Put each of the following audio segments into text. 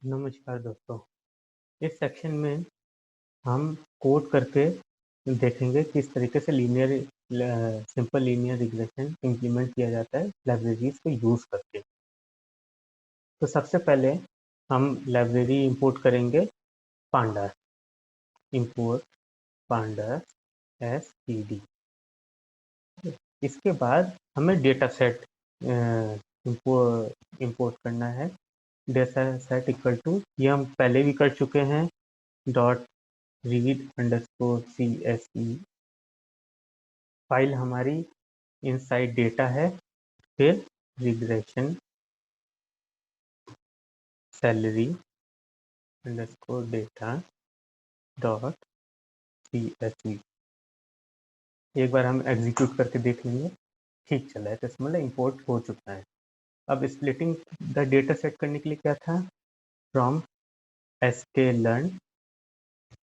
नमस्कार दोस्तों। इस सेक्शन में हम कोड करके देखेंगे किस तरीके से सिंपल लीनियर रिग्रेशन इम्प्लीमेंट किया जाता है लाइब्रेरीज को यूज़ करके। तो सबसे पहले हम लाइब्रेरी इंपोर्ट करेंगे पांडास। Import pandas std। इसके बाद हमें डेटा सेट इंपोर्ट करना है। डेटा सेट इक्वल टू, ये हम पहले भी कर चुके हैं, डॉट read_CSE। फाइल हमारी इनसाइड डेटा है। फिर regression salary underscore data dot CSV। एक बार हम एग्जीक्यूट करके देख लेंगे, ठीक चला है तो इसमें मतलब इंपोर्ट हो चुका है। अब स्प्लिटिंग द डेटा सेट करने के लिए क्या था, from sklearn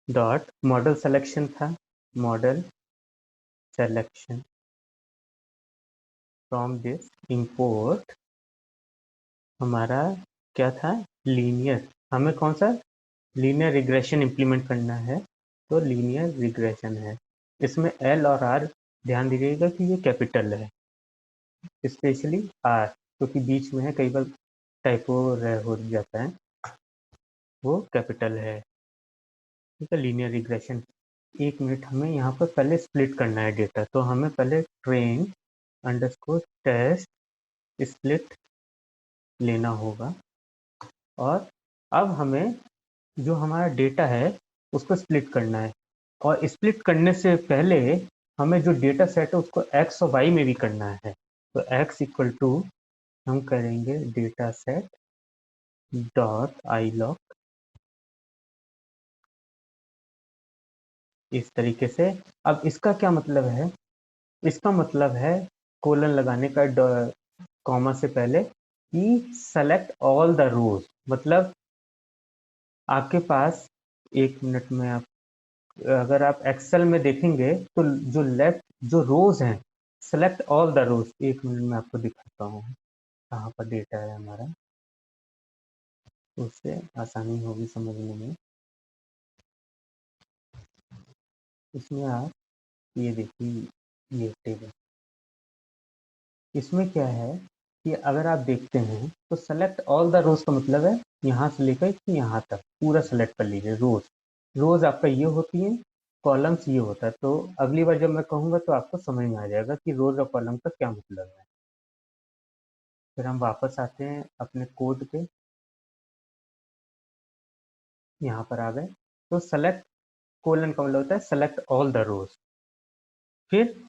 dot model selection था, model selection from this import हमारा क्या था, लीनियर। हमें कौन सा लीनियर रिग्रेशन इम्प्लीमेंट करना है, तो लीनियर रिग्रेशन है। इसमें एल और आर ध्यान दीजिएगा कि ये कैपिटल है, स्पेशली आर क्योंकि बीच में है, कई बार टाइपो हो जाता है, वो कैपिटल है। ठीक है, लीनियर रिग्रेशन। एक मिनट, हमें यहाँ पर पहले स्प्लिट करना है डेटा, तो हमें पहले ट्रेन अंडरस्कोर टेस्ट स्प्लिट लेना होगा। और अब हमें जो हमारा डेटा है उसको स्प्लिट करना है, और स्प्लिट करने से पहले हमें जो डेटा सेट है उसको एक्स और वाई में भी करना है। तो एक्स इक्वल टू हम करेंगे data set dot I log, इस तरीके से। अब इसका क्या मतलब है, इसका मतलब है कोलन लगाने का कॉमा से पहले कि सेलेक्ट ऑल द रोज। मतलब आपके पास, एक मिनट में आप अगर आप एक्सेल में देखेंगे तो जो लेफ्ट जो रोज हैं, सेलेक्ट ऑल द रोज। एक मिनट में आपको दिखाता हूँ कहाँ पर डेटा है हमारा, उससे आसानी होगी समझने में। इसमें आप ये देखिए, ये टेबल, इसमें क्या है कि अगर आप देखते हैं तो सेलेक्ट ऑल द रोज का मतलब है यहाँ से लेकर यहाँ तक पूरा सेलेक्ट कर लीजिए रोज। रोज आपका ये होती है, कॉलम्स ये होता है। तो अगली बार जब मैं कहूँगा तो आपको समझ में आ जाएगा कि रोज और कॉलम का क्या मतलब है। फिर हम वापस आते हैं अपने कोड पे, यहाँ पर आ गए। तो सेलेक्ट कोलन का मतलब होता है सेलेक्ट ऑल द रोज। फिर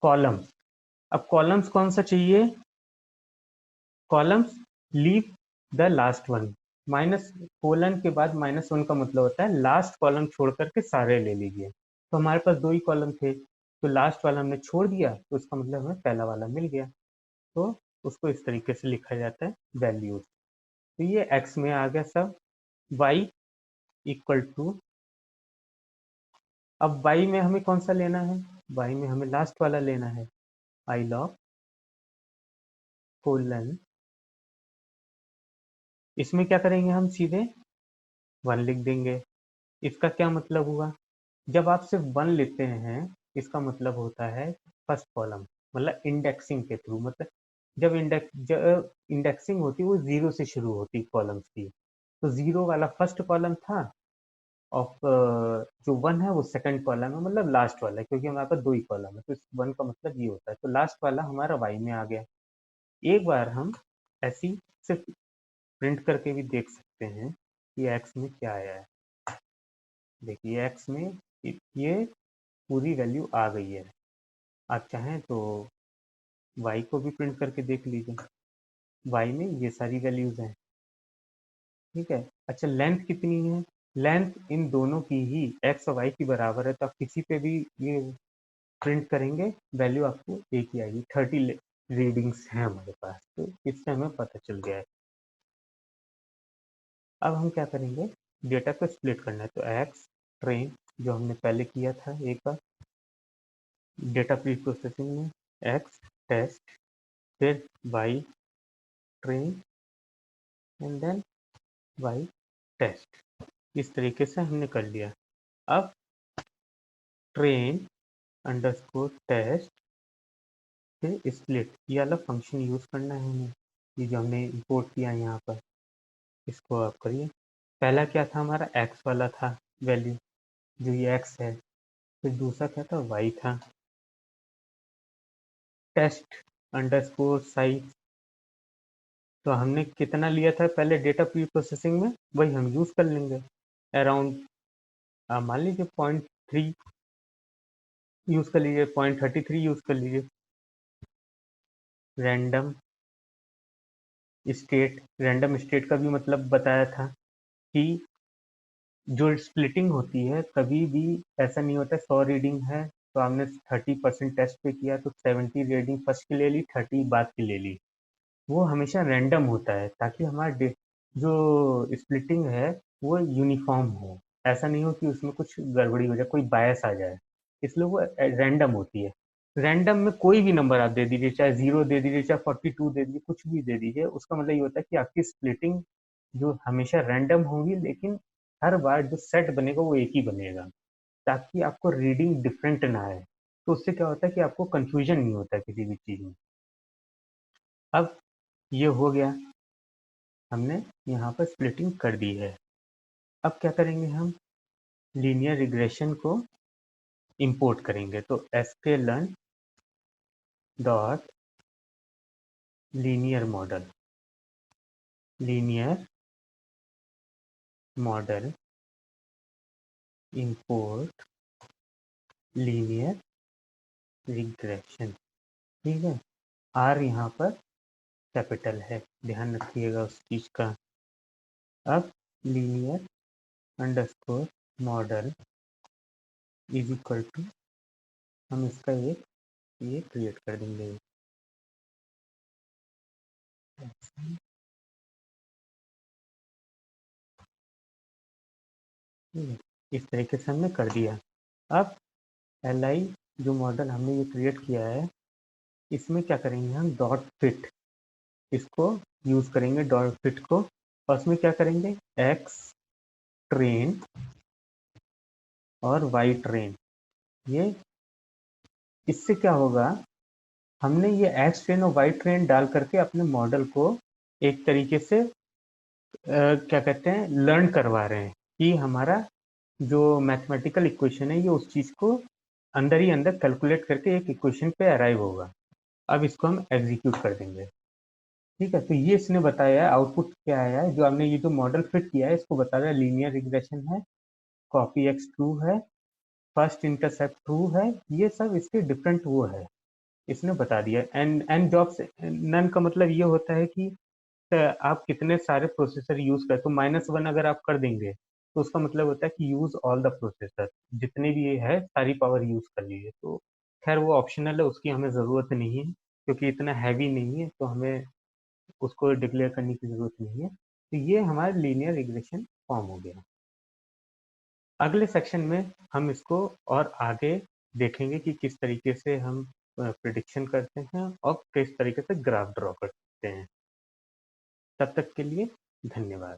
कॉलम्स, अब कॉलम्स कौन सा चाहिए, columns leave the last one. Minus colon के बाद -1 का मतलब होता है लास्ट कॉलम छोड़ करके सारे ले लीजिए। तो हमारे पास 2 ही कॉलम थे, तो लास्ट वाला हमने छोड़ दिया, तो उसका मतलब हमें पहला वाला मिल गया। तो उसको इस तरीके से लिखा जाता है वैल्यूज। तो ये एक्स में आ गया सब। वाई इक्वल टू, अब वाई में हमें कौन सा लेना है, वाई में हमें लास्ट वाला लेना है, आई लॉग कोलन। इसमें क्या करेंगे, हम सीधे 1 लिख देंगे। इसका क्या मतलब हुआ, जब आप सिर्फ 1 लेते हैं इसका मतलब होता है फर्स्ट कॉलम, मतलब इंडेक्सिंग के थ्रू। मतलब जब इंडेक्सिंग होती है वो 0 से शुरू होती है कॉलम्स की। तो 0 वाला फर्स्ट कॉलम था, और जो 1 है वो सेकंड कॉलम है, मतलब लास्ट वाला है, क्योंकि हमारे पास 2 ही कॉलम है। तो 1 का मतलब ये होता है। तो लास्ट वाला हमारा वाई में आ गया। एक बार हम ऐसी सिर्फ प्रिंट करके भी देख सकते हैं कि एक्स में क्या आया है। देखिए एक्स में ये पूरी वैल्यू आ गई है। आप चाहें तो वाई को भी प्रिंट करके देख लीजिए, वाई में ये सारी वैल्यूज हैं। ठीक है, अच्छा लेंथ कितनी है, लेंथ इन दोनों की ही एक्स और वाई की बराबर है। तो आप किसी पे भी ये प्रिंट करेंगे वैल्यू आपको एक ही आएगी। 30 रीडिंग्स हैं हमारे पास, तो इससे हमें पता चल गया है। अब हम क्या करेंगे, डेटा को स्प्लिट करना है। तो एक्स ट्रेन जो हमने पहले किया था एक बार, डेटा प्री प्रोसेसिंग में एक्स टेस्ट, फिर Y train, and then Y test. इस तरीके से हमने कर लिया। अब ट्रेन अंडरस्कोर टेस्ट से स्प्लिट ये वाला फंक्शन यूज़ करना है हमें, ये जो हमने इंपोर्ट किया यहाँ पर, इसको आप करिए। पहला क्या था हमारा, एक्स वाला था वैल्यू, जो ये एक्स है। फिर दूसरा क्या था, वाई था। टेस्ट अंडरस्कोर साइज, तो हमने कितना लिया था पहले डेटा प्री प्रोसेसिंग में, वही हम यूज़ कर लेंगे। अराउंड मान लीजिए 0.3 यूज़ कर लीजिए, 0.33 यूज़ कर लीजिए। रैंडम स्टेट, रैंडम स्टेट का भी मतलब बताया था कि जो स्प्लिटिंग होती है कभी भी ऐसा नहीं होता 100 रीडिंग है तो हमने 30% टेस्ट पे किया तो 70 रीडिंग फर्स्ट की ले ली, 30 बाद की ले ली। वो हमेशा रैंडम होता है ताकि हमारा जो स्प्लिटिंग है वो यूनिफॉर्म हो, ऐसा नहीं हो कि उसमें कुछ गड़बड़ी हो जाए, कोई बायस आ जाए, इसलिए वो रैंडम होती है। रैंडम में कोई भी नंबर आप दे दीजिए, चाहे 0 दे दीजिए, चाहे 42 दे दीजिए, कुछ भी दे दीजिए, उसका मतलब ये होता है कि आपकी स्प्लिटिंग जो हमेशा रैंडम होगी, लेकिन हर बार जो सेट बनेगा वो एक ही बनेगा, ताकि आपको रीडिंग डिफरेंट ना आए। तो उससे क्या होता है कि आपको कंफ्यूजन नहीं होता किसी भी चीज़ में। अब ये हो गया, हमने यहाँ पर स्प्लिटिंग कर दी है। अब क्या करेंगे, हम लीनियर रिग्रेशन को इंपोर्ट करेंगे। तो sklearn dot linear model, linear model import linear regression. ठीक है, आर यहाँ पर कैपिटल है, ध्यान रखिएगा उस चीज़ का। अब linear underscore model is equal to, हम इसका एक ये क्रिएट कर देंगे। ठीक है, इस तरीके से हमने कर दिया। अब li जो मॉडल हमने ये क्रिएट किया है, इसमें क्या करेंगे, हम डॉट फिट इसको यूज़ करेंगे, डॉट फिट को। और उसमें क्या करेंगे, एक्स ट्रेन और वाई ट्रेन। ये इससे क्या होगा, हमने ये एक्स ट्रेन और वाई ट्रेन डाल करके अपने मॉडल को एक तरीके से क्या कहते हैं, लर्न करवा रहे हैं कि हमारा जो मैथमेटिकल इक्वेशन है ये उस चीज़ को अंदर ही अंदर कैलकुलेट करके एक इक्वेशन पे अराइव होगा। अब इसको हम एग्जीक्यूट कर देंगे। ठीक है, तो ये इसने बताया है, आउटपुट क्या आया है, जो हमने ये जो मॉडल फिट किया है इसको बता रहा है लीनियर रिग्रेशन है, कॉपी एक्स ट्रू है, फर्स्ट इंटरसेप्ट ट्रू है, ये सब इसके डिफरेंट वो है, इसने बता दिया। एंड एंड जॉब्स नन का मतलब ये होता है कि आप कितने सारे प्रोसेसर यूज कर, तो -1 अगर आप कर देंगे तो उसका मतलब होता है कि यूज ऑल द प्रोसेसर, जितने भी ये है सारी पावर यूज कर लीजिए। तो खैर वो ऑप्शनल है, उसकी हमें ज़रूरत नहीं है, क्योंकि इतना हैवी नहीं है तो हमें उसको डिक्लेयर करने की ज़रूरत नहीं है। तो ये हमारा लीनियर रिग्रेशन फॉर्म हो गया। अगले सेक्शन में हम इसको और आगे देखेंगे कि किस तरीके से हम प्रिडिक्शन करते हैं और किस तरीके से ग्राफ ड्रॉ करते हैं। तब तक के लिए धन्यवाद।